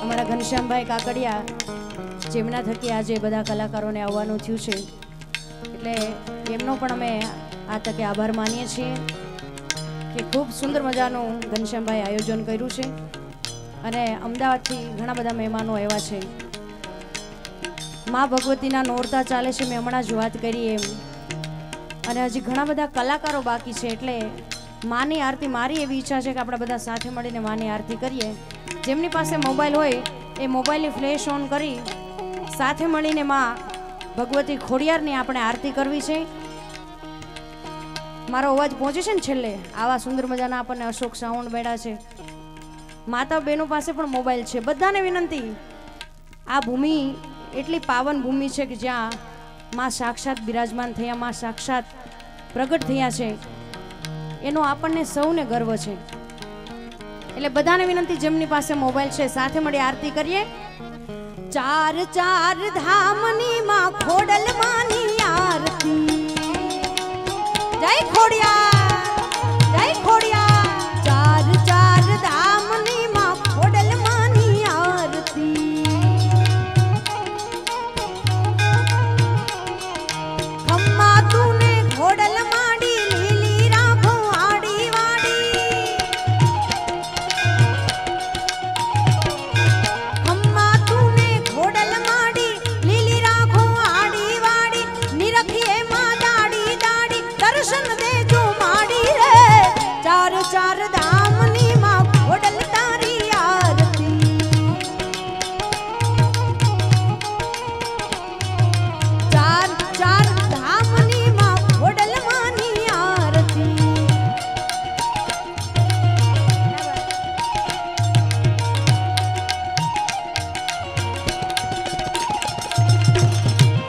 અમારા ઘનશ્યામભાઈ કાકડિયા જેમના થકી આજે બધા કલાકારોને આવવાનું થયું છે, એટલે એમનો પણ અમે આ તકે આભાર માનીએ છીએ કે ખૂબ સુંદર મજાનું ઘનશ્યામભાઈ આયોજન કર્યું છે અને અમદાવાદથી ઘણા બધા મહેમાનો આવ્યા છે. મા ભગવતીના નોરતા ચાલે છે, મેં હમણાં જ વાત કરી એમ, અને હજી ઘણા બધા કલાકારો બાકી છે. એટલે માની આરતી, મારી એવી ઈચ્છા છે કે આપણે બધા સાથે મળીને માની આરતી કરીએ. જેમની પાસે મોબાઈલ હોય એ મોબાઈલની ફ્લેશ ઓન કરી સાથે મળીને માં ભગવતી ખોડિયારની આપણે આરતી કરવી છે. મારો અવાજ પહોંચે છે ને છેલ્લે? આવા સુંદર મજાના આપણને અશોક સાઉન્ડ બેડા છે. માતા બહેનો પાસે પણ મોબાઈલ છે. બધાને વિનંતી, આ ભૂમિ એટલી પાવન ભૂમિ છે કે જ્યાં માં સાક્ષાત બિરાજમાન થયા, માં સાક્ષાત પ્રગટ થયા છે, એનો આપણને સૌને ગર્વ છે. એટલે બધાને વિનંતી, જેમની પાસે મોબાઈલ છે સાથે મળી આરતી કરીએ. ચાર ચાર ધામની માં ખોડલ માની આરતી. જય ખોડિયાર, જય ખોડિયાર.